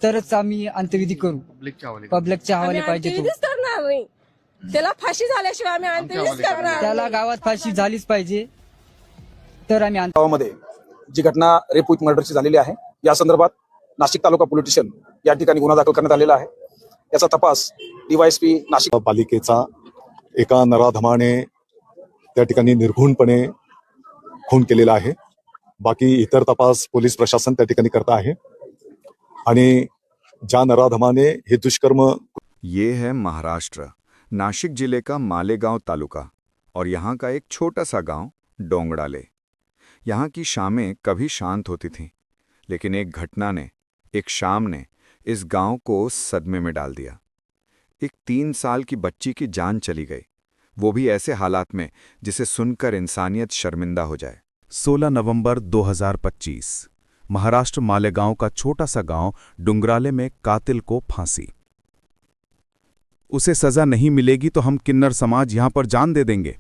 तरच आम्ही अंत्यविधी करू. पब्लिकच्या हवाले पाहिजे तो. अंत्यविधीच करणार नाही. त्याला फाशी झाल्याशिवाय आम्ही अंत्यविधीच करणार त्याला नाही. गावात फाशी झालीच पाहिजे तर आम्ही गावामध्ये जी घटना रेप विथ मर्डरची झालेली आहे या संदर्भात नाशिक तालुका पोलीस स्टेशन या ठिकाणी गुन्हा दाखल करण्यात आलेला आहे. याचा तपास डीवायएसपी नाशिक पालिकेचा एका नराधमाने त्या ठिकाणी निर्घुणपणे खून केलेला आहे. बाकी इतर तपास पोलीस प्रशासन त्या ठिकाणी करता है आणि ज्या नराधमाने हे दुष्कर्म. ये है महाराष्ट्र, नासिक जिले का मालेगांव तालुका और यहाँ का एक छोटा सा गांव डोंगड़ाले. यहाँ की शामें कभी शांत होती थीं, लेकिन एक शाम ने इस गांव को सदमे में डाल दिया. एक 3 साल की बच्ची की जान चली गई, वो भी ऐसे हालात में जिसे सुनकर इंसानियत शर्मिंदा हो जाए. 16 नवंबर 2025 महाराष्ट्र मालेगांव का छोटा सा गांव डुंगराले में कातिल को फांसी. उसे सजा नहीं मिलेगी तो हम किन्नर समाज यहां पर जान दे देंगे.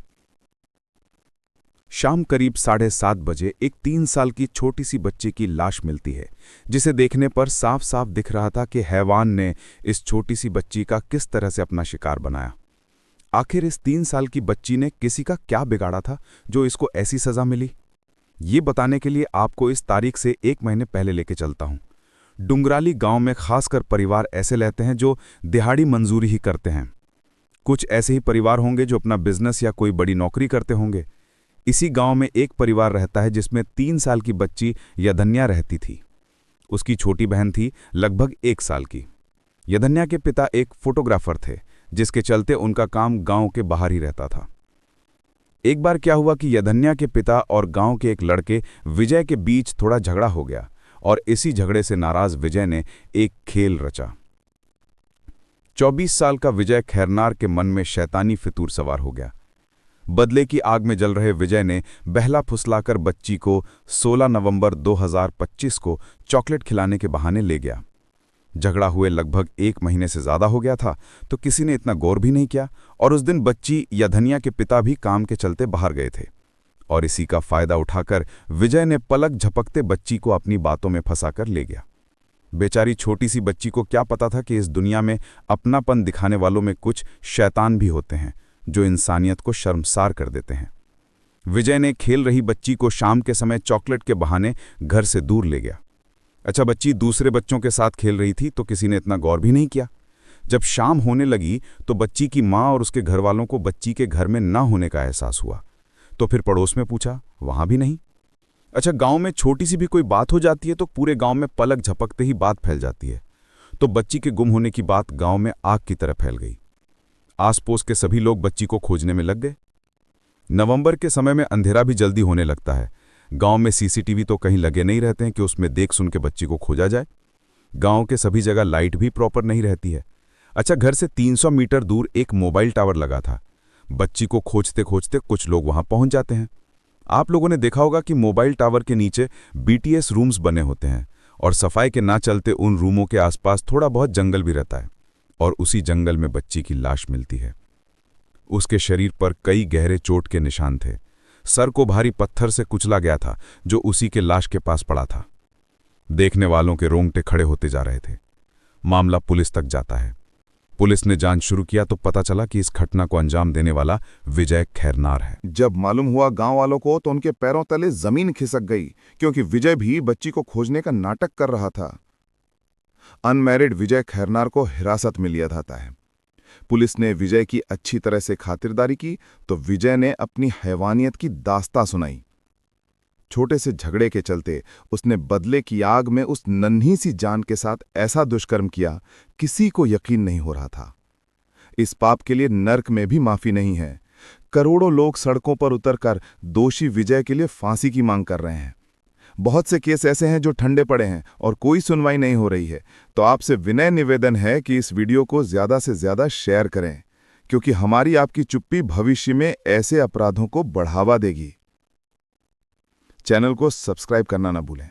शाम करीब 7:30 बजे एक 3 साल की छोटी सी बच्ची की लाश मिलती है, जिसे देखने पर साफ साफ दिख रहा था कि हैवान ने इस छोटी सी बच्ची का किस तरह से अपना शिकार बनाया. आखिर इस 3 साल की बच्ची ने किसी का क्या बिगाड़ा था जो इसको ऐसी सजा मिली? ये बताने के लिए आपको इस तारीख से 1 महीने पहले लेके चलता हूं. डुंगराली गांव में खासकर परिवार ऐसे रहते हैं जो दिहाड़ी मंजूरी ही करते हैं. कुछ ऐसे ही परिवार होंगे जो अपना बिजनेस या कोई बड़ी नौकरी करते होंगे. इसी गांव में एक परिवार रहता है जिसमें 3 साल की बच्ची यधन्या रहती थी. उसकी छोटी बहन थी लगभग 1 साल की. यधन्या के पिता एक फोटोग्राफर थे, जिसके चलते उनका काम गांव के बाहर ही रहता था. एक बार क्या हुआ कि यधन्या के पिता और गांव के एक लड़के विजय के बीच थोड़ा झगड़ा हो गया और इसी झगड़े से नाराज विजय ने एक खेल रचा. 24 साल का विजय खैरनार के मन में शैतानी फितूर सवार हो गया. बदले की आग में जल रहे विजय ने बहला फुसलाकर बच्ची को 16 नवंबर 2025 को चॉकलेट खिलाने के बहाने ले गया. झगड़ा हुए लगभग 1 महीने से ज्यादा हो गया था, तो किसी ने इतना गौर भी नहीं किया और उस दिन बच्ची यधन्या के पिता भी काम के चलते बाहर गए थे और इसी का फायदा उठाकर विजय ने पलक झपकते बच्ची को अपनी बातों में फंसाकर ले गया. बेचारी छोटी सी बच्ची को क्या पता था कि इस दुनिया में अपनापन दिखाने वालों में कुछ शैतान भी होते हैं जो इंसानियत को शर्मसार कर देते हैं. विजय ने खेल रही बच्ची को शाम के समय चॉकलेट के बहाने घर से दूर ले गया. अच्छा, बच्ची दूसरे बच्चों के साथ खेल रही थी तो किसी ने इतना गौर भी नहीं किया. जब शाम होने लगी तो बच्ची की माँ और उसके घर वालों को बच्ची के घर में ना होने का एहसास हुआ. तो फिर पड़ोस में पूछा, वहां भी नहीं. अच्छा, गांव में छोटी सी भी कोई बात हो जाती है तो पूरे गांव में पलक झपकते ही बात फैल जाती है. तो बच्ची के गुम होने की बात गांव में आग की तरह फैल गई. आस पड़ोस के सभी लोग बच्ची को खोजने में लग गए. नवंबर के समय में अंधेरा भी जल्दी होने लगता है. गांव में सीसीटीवी तो कहीं लगे नहीं रहते हैं कि उसमें देख सुन के बच्ची को खोजा जाए. गांव के सभी जगह लाइट भी प्रॉपर नहीं रहती है. अच्छा, घर से 300 मीटर दूर एक मोबाइल टावर लगा था. बच्ची को खोजते खोजते कुछ लोग वहां पहुंच जाते हैं. आप लोगों ने देखा होगा कि मोबाइल टावर के नीचे बीटीएस रूम्स बने होते हैं और सफाई के ना चलते उन रूमों के आसपास थोड़ा बहुत जंगल भी रहता है और उसी जंगल में बच्ची की लाश मिलती है. उसके शरीर पर कई गहरे चोट के निशान थे. सर को भारी पत्थर से कुचला गया था जो उसी के लाश के पास पड़ा था. देखने वालों के रोंगटे खड़े होते जा रहे थे. मामला पुलिस तक जाता है. पुलिस ने जांच शुरू किया तो पता चला कि इस घटना को अंजाम देने वाला विजय खैरनार है. जब मालूम हुआ गांव वालों को तो उनके पैरों तले जमीन खिसक गई, क्योंकि विजय भी बच्ची को खोजने का नाटक कर रहा था. अनमैरिड विजय खैरनार को हिरासत में लिया जाता है. पुलिस ने विजय की अच्छी तरह से खातिरदारी की तो विजय ने अपनी हैवानियत की दास्तां सुनाई. छोटे से झगड़े के चलते उसने बदले की आग में उस नन्ही सी जान के साथ ऐसा दुष्कर्म किया, किसी को यकीन नहीं हो रहा था. इस पाप के लिए नर्क में भी माफी नहीं है. करोड़ों लोग सड़कों पर उतरकर दोषी विजय के लिए फांसी की मांग कर रहे हैं. बहुत से केस ऐसे हैं जो ठंडे पड़े हैं और कोई सुनवाई नहीं हो रही है. तो आपसे विनय निवेदन है कि इस वीडियो को ज्यादा से ज्यादा शेयर करें, क्योंकि हमारी आपकी चुप्पी भविष्य में ऐसे अपराधों को बढ़ावा देगी. चैनल को सब्सक्राइब करना ना भूलें.